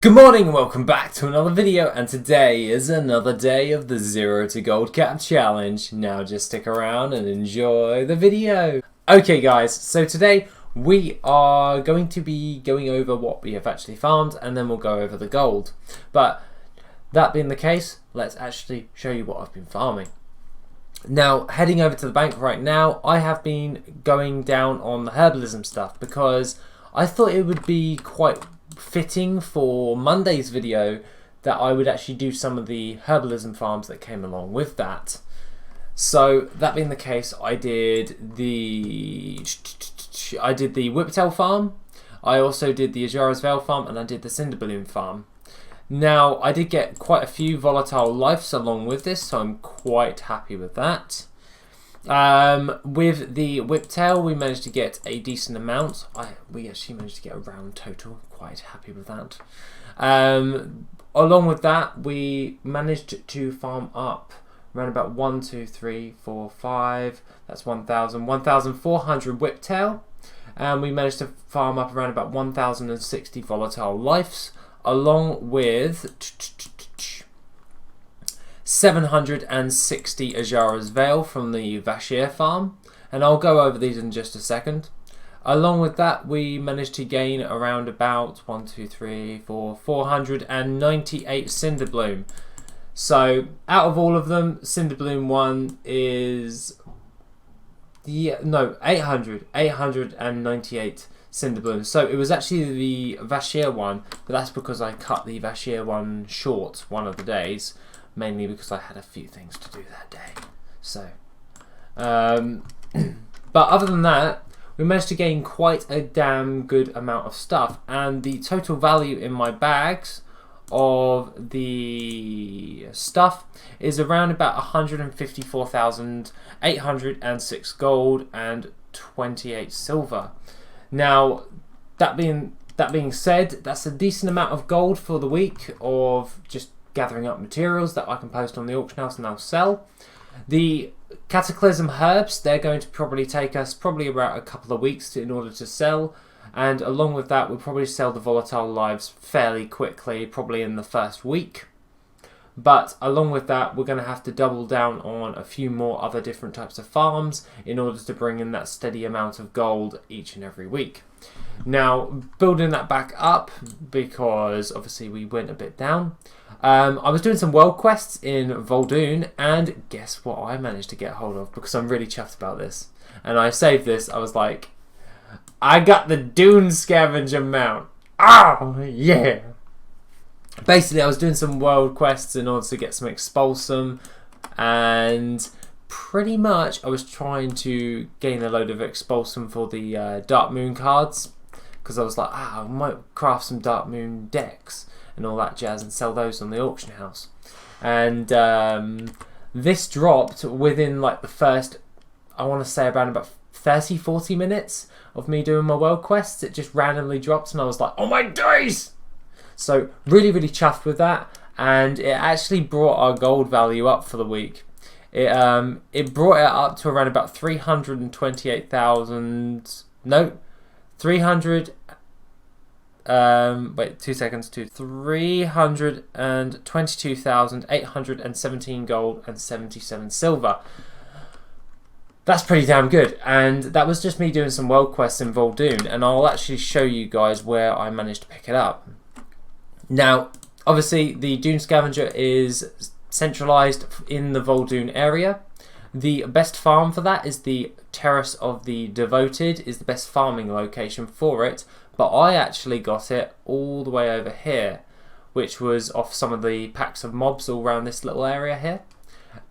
Good morning and welcome back to another video, and today is another day of the 0 to Gold Cap Challenge. Now just stick around and enjoy the video. Okay guys, so today we are going to be going over what we have actually farmed and then we'll go over the gold. But that being the case, let's actually show you what I've been farming. Now, heading over to the bank right now, I have been going down on the herbalism stuff because I thought it would be quite fitting for Monday's video that I would actually do some of the herbalism farms that came along with that. So that being the case, I did the Whiptail farm, I also did the Ajara's Veil farm, and I did the Cinder Balloon farm. Now I did get quite a few volatile lives along with this, so I'm quite happy with that. With the Whiptail, we managed to get a decent amount. We actually managed to get a round total. Quite happy with that. Along with that, we managed to farm up around about 1, 2, 3, 4, 5. That's 1,400 Whiptail, and we managed to farm up around about 1,060 volatile lives, along with 760 Ajara's Veil from the Vashir farm, and I'll go over these in just a second. Along with that, we managed to gain around about 498 Cinderbloom. So out of all of them, Cinderbloom 1 is 898 Cinderbloom. So it was actually the Vashir one, but that's because I cut the Vashir one short one of the days, mainly because I had a few things to do that day. So, but other than that, we managed to gain quite a damn good amount of stuff, and the total value in my bags of the stuff is around about 154,806 gold and 28 silver. Now, that being said, that's a decent amount of gold for the week of just gathering up materials that I can post on the auction house and I'll sell. The Cataclysm herbs, they're going to probably take us about a couple of weeks in order to sell, and along with that we'll probably sell the volatile lives fairly quickly, probably in the first week. But along with that, we're going to have to double down on a few more other different types of farms in order to bring in that steady amount of gold each and every week. Now, building that back up, because obviously we went a bit down, I was doing some world quests in Voldoon, and guess what I managed to get hold of, because I'm really chuffed about this. And I saved this, I was like, I got the Dune Scavenger mount. Oh, yeah! Basically, I was doing some world quests in order to get some Expulsum, and pretty much I was trying to gain a load of Expulsum for the Dark Moon cards, because I was like, I might craft some Dark Moon decks and all that jazz and sell those on the auction house. And this dropped within like the first, I want to say around about 30-40 minutes of me doing my world quests. It just randomly dropped and I was like, oh my days! So really chuffed with that, and it actually brought our gold value up for the week. It brought it up to around about 328,000. No, 300. Wait, 2 seconds. 322,817 gold and 77 silver. That's pretty damn good, and that was just me doing some world quests in Voldoon, and I'll actually show you guys where I managed to pick it up. Now, obviously, the Dune Scavenger is centralized in the Voldoon area. The best farm for that is the Terrace of the Devoted, is the best farming location for it, but I actually got it all the way over here, which was off some of the packs of mobs all around this little area here,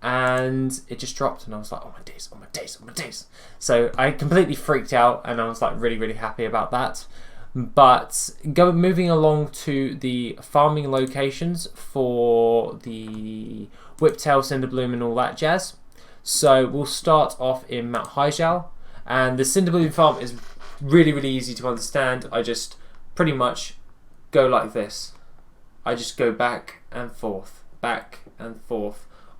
and it just dropped, and I was like, oh my days, oh my days, oh my days. So I completely freaked out, and I was like really happy about that. But moving along to the farming locations for the Whiptail, Cinderbloom and all that jazz. So we'll start off in Mount Hyjal, and the Cinderbloom farm is really easy to understand. I just pretty much go like this. I just go back and forth,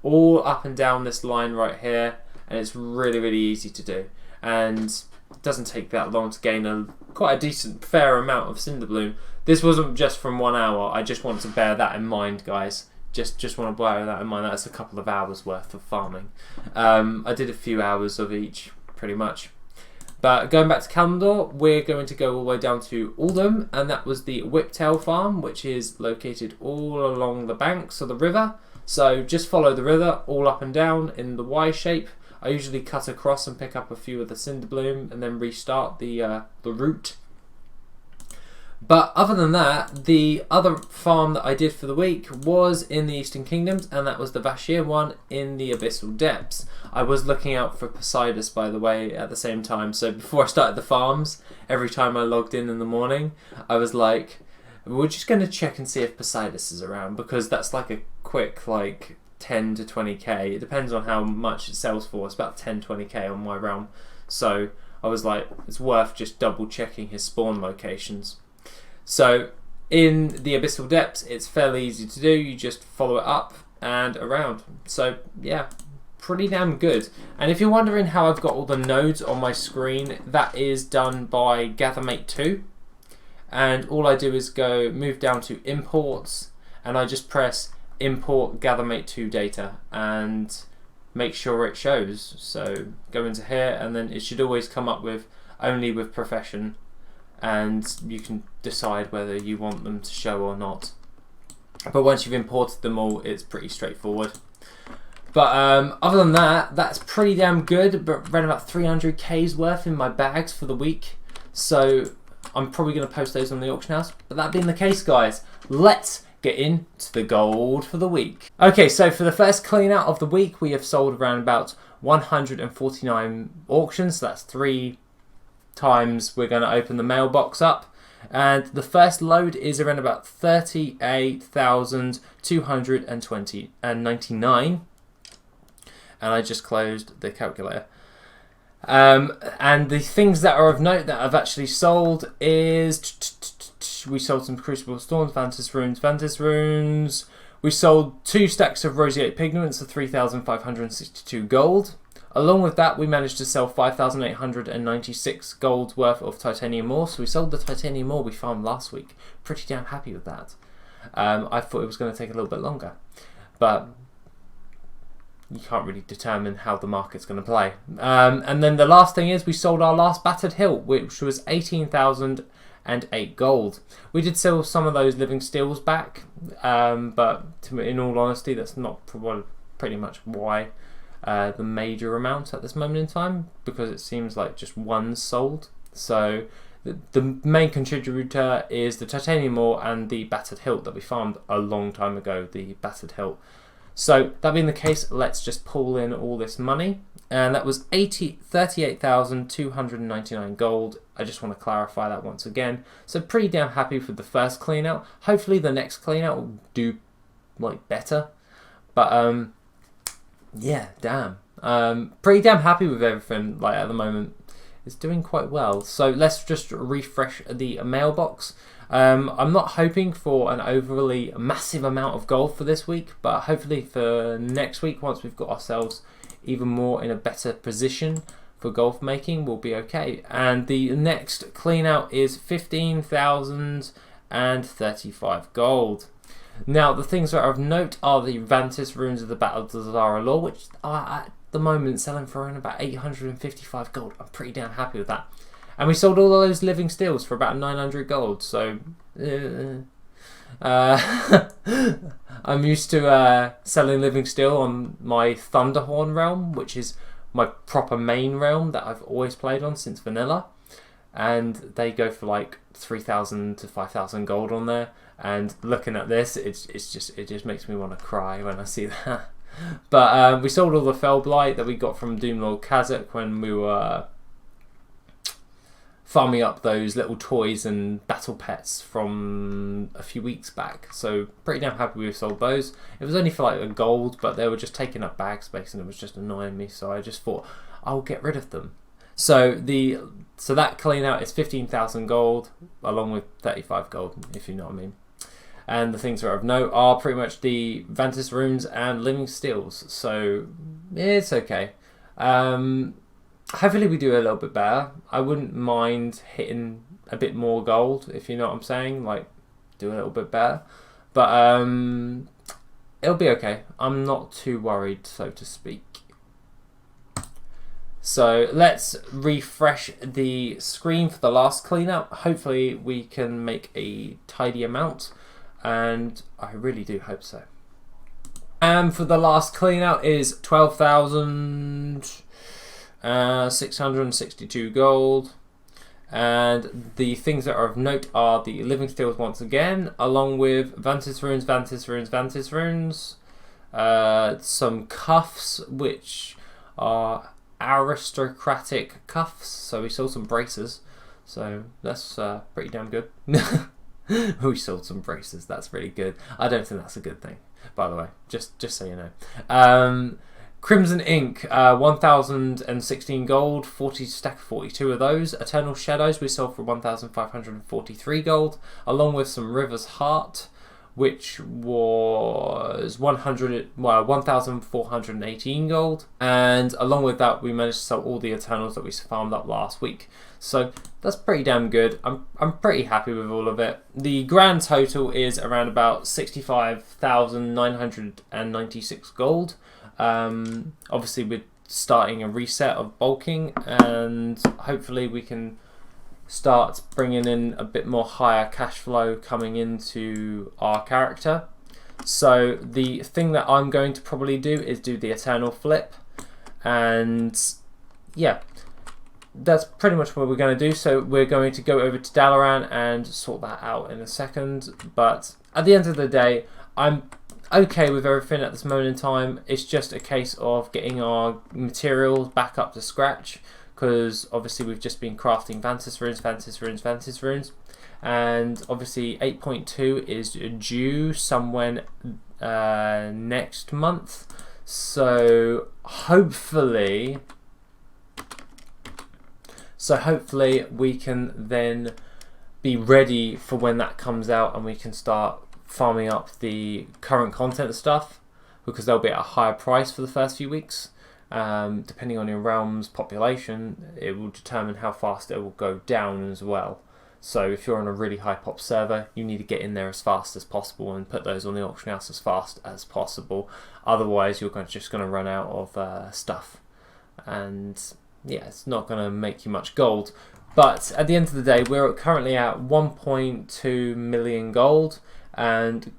all up and down this line right here, and it's really easy to do. And it doesn't take that long to gain quite a decent, fair amount of Cinderbloom. This wasn't just from 1 hour. I just want to bear that in mind, guys. Just want to bear that in mind. That's a couple of hours worth of farming. I did a few hours of each, pretty much. But going back to Kalimdor, we're going to go all the way down to Oldham, and that was the Whiptail farm, which is located all along the banks of the river. So just follow the river all up and down in the Y shape. I usually cut across and pick up a few of the Cinderbloom and then restart the route. But other than that, the other farm that I did for the week was in the Eastern Kingdoms, and that was the Vashir one in the Abyssal Depths. I was looking out for Poseidus, by the way, at the same time. So before I started the farms, every time I logged in the morning, I was like, we're just going to check and see if Poseidus is around, because that's like a quick, like, 10 to 20k. It depends on how much it sells for. It's about 10, 20k on my realm. So I was like, it's worth just double checking his spawn locations. So in the Abyssal Depths, it's fairly easy to do. You just follow it up and around. So yeah, pretty damn good. And if you're wondering how I've got all the nodes on my screen, that is done by GatherMate 2. And all I do is go move down to imports, and I just press import GatherMate 2 data and make sure it shows. So go into here, and then it should always come up with only with profession, and you can decide whether you want them to show or not. But once you've imported them all, it's pretty straightforward. But other than that, that's pretty damn good. But around about 300k's worth in my bags for the week, so I'm probably going to post those on the auction house. But that being the case, guys, let's get into the gold for the week. Okay, so for the first clean out of the week, we have sold around about 149 auctions. So that's 3 times we're going to open the mailbox up, and the first load is around about 38,299, and I just closed the calculator. And the things that are of note that I've actually sold is we sold some Crucible Storms, Vantis Runes. We sold 2 stacks of Roseate Pigments for 3,562 gold. Along with that, we managed to sell 5,896 gold worth of titanium ore. So we sold the titanium ore we farmed last week. Pretty damn happy with that. I thought it was going to take a little bit longer, but you can't really determine how the market's going to play. And then the last thing is we sold our last battered hilt, which was 18,008 gold. We did sell some of those living steels back, but in all honesty, that's not pretty much why the major amount at this moment in time, because it seems like just one's sold. So the main contributor is the titanium ore and the battered hilt that we farmed a long time ago, the battered hilt. So that being the case, let's just pull in all this money, and that was 38,299 gold. I just want to clarify that once again. So pretty damn happy with the first clean out. Hopefully the next clean out will do like better, but yeah, damn. Pretty damn happy with everything. Like at the moment, it's doing quite well. So let's just refresh the mailbox. I'm not hoping for an overly massive amount of gold for this week, but hopefully for next week, once we've got ourselves even more in a better position for gold making, we'll be okay. And the next clean out is 15,035 gold. Now, the things that are of note are the Vantis Runes of the Battle of Zara Law, which are at the moment selling for around about 855 gold. I'm pretty damn happy with that. And we sold all of those living steels for about 900 gold, so I'm used to selling living steel on my Thunderhorn realm, which is my proper main realm that I've always played on since vanilla. And they go for like 3,000 to 5,000 gold on there. And looking at this, it just makes me want to cry when I see that. But we sold all the Fellblight that we got from Doomlord Kazakh when we were farming up those little toys and battle pets from a few weeks back. So pretty damn happy we sold those. It was only for like a gold, but they were just taking up bag space and it was just annoying me. So I just thought I'll get rid of them. So that clean out is 15,000 gold along with 35 gold, if you know what I mean. And the things that are of note are pretty much the Vantis Runes and Living Steels. So it's okay. Hopefully we do a little bit better. I wouldn't mind hitting a bit more gold, if you know what I'm saying. Like do a little bit better. But it'll be okay. I'm not too worried, so to speak. So let's refresh the screen for the last cleanup. Hopefully we can make a tidy amount, and I really do hope so. And for the last cleanout is 12,662 gold. And the things that are of note are the living steels once again, along with Vantis runes, some cuffs, which are aristocratic cuffs. So we sold some braces, so that's pretty damn good. We sold some braces, that's really good. I don't think that's a good thing, by the way, just so you know. Crimson Ink, 1,016 gold, 40 stack, 42 of those. Eternal Shadows we sold for 1,543 gold, along with some River's Heart, which was 1,418 gold, and along with that we managed to sell all the Eternals that we farmed up last week. So that's pretty damn good. I'm pretty happy with all of it. The grand total is around about 65,996 gold. Obviously we're starting a reset of bulking, and hopefully we can start bringing in a bit more higher cash flow coming into our character. So the thing that I'm going to probably do is do the Eternal flip, and yeah, that's pretty much what we're going to do. So we're going to go over to Dalaran and sort that out in a second, but at the end of the day I'm okay with everything at this moment in time. It's just a case of getting our materials back up to scratch, because obviously we've just been crafting Vantis runes, and obviously 8.2 is due somewhere next month, so hopefully we can then be ready for when that comes out, and we can start farming up the current content stuff, because they'll be at a higher price for the first few weeks. Depending on your realm's population, it will determine how fast it will go down as well. So if you're on a really high pop server, you need to get in there as fast as possible and put those on the auction house as fast as possible. Otherwise you're just going to run out of stuff, and yeah, it's not going to make you much gold. But at the end of the day, we're currently at 1.2 million gold, and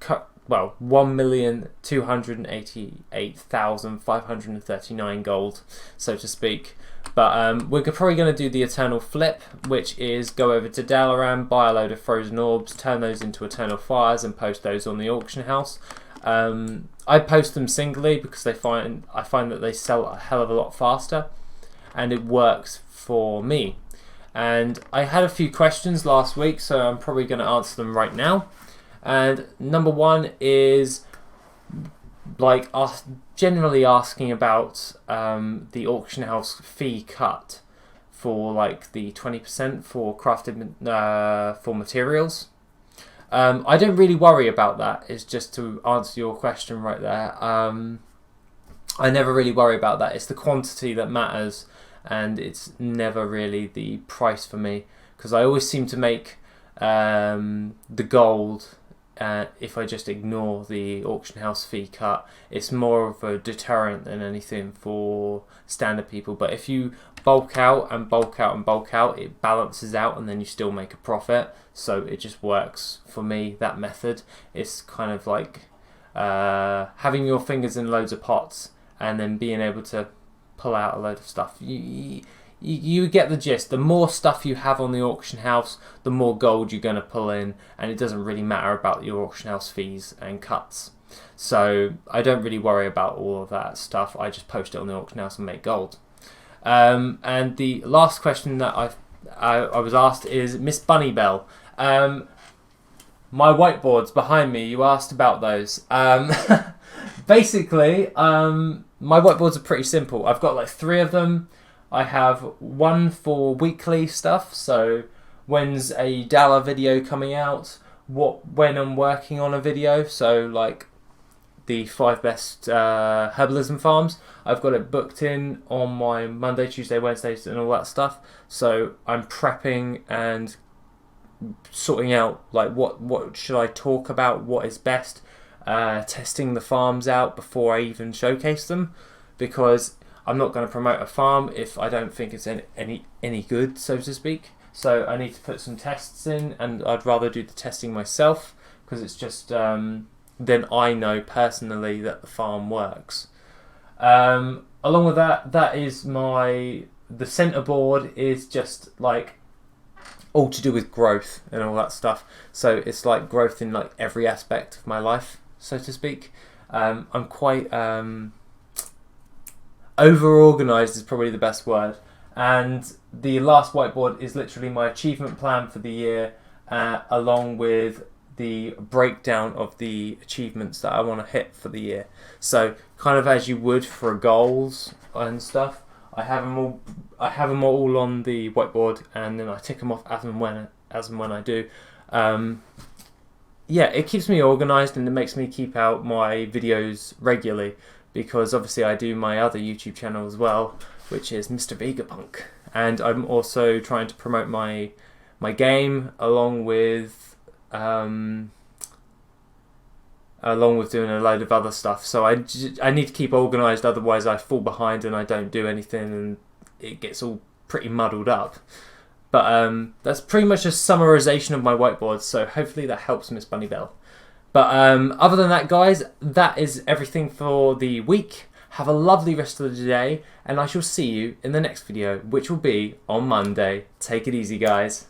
well, 1,288,539 gold, so to speak. But we're probably going to do the Eternal flip, which is go over to Dalaran, buy a load of frozen orbs, turn those into Eternal fires, and post those on the auction house. I post them singly because I find that they sell a hell of a lot faster, and it works for me. And I had a few questions last week, so I'm probably going to answer them right now. And number one is like generally asking about the auction house fee cut for like the 20% for crafted for materials. I don't really worry about that. It's just to answer your question right there. I never really worry about that. It's the quantity that matters, and it's never really the price for me, because I always seem to make the gold. If I just ignore the auction house fee cut, it's more of a deterrent than anything for standard people. But if you bulk out and bulk out and bulk out, it balances out, and then you still make a profit. So it just works for me, that method. It's kind of like having your fingers in loads of pots and then being able to pull out a load of stuff. You get the gist. The more stuff you have on the auction house, the more gold you're going to pull in, and it doesn't really matter about your auction house fees and cuts. So I don't really worry about all of that stuff. I just post it on the auction house and make gold. And the last question that I was asked is Miss Bunnybell. My whiteboards behind me, you asked about those. Basically, my whiteboards are pretty simple. I've got like 3 of them. I have one for weekly stuff, so when's a Dala video coming out, when I'm working on a video, so like the 5 best herbalism farms. I've got it booked in on my Monday, Tuesday, Wednesdays and all that stuff, so I'm prepping and sorting out like what should I talk about, what is best, testing the farms out before I even showcase them, because I'm not going to promote a farm if I don't think it's any good, so to speak. So I need to put some tests in, and I'd rather do the testing myself, because it's just then I know personally that the farm works. Along with that is the center board is just like all to do with growth and all that stuff. So it's like growth in like every aspect of my life, so to speak. I'm quite over-organized is probably the best word. And the last whiteboard is literally my achievement plan for the year, along with the breakdown of the achievements that I want to hit for the year. So kind of as you would for goals and stuff, I have them all on the whiteboard, and then I tick them off as and when I do. Yeah, it keeps me organised, and it makes me keep out my videos regularly, because obviously I do my other YouTube channel as well, which is Mr. Vegapunk, and I'm also trying to promote my game along with doing a load of other stuff. So I need to keep organised, otherwise I fall behind and I don't do anything, and it gets all pretty muddled up. But that's pretty much a summarisation of my whiteboard, so hopefully that helps Miss Bunny Bell. But other than that, guys, that is everything for the week. Have a lovely rest of the day, and I shall see you in the next video, which will be on Monday. Take it easy, guys.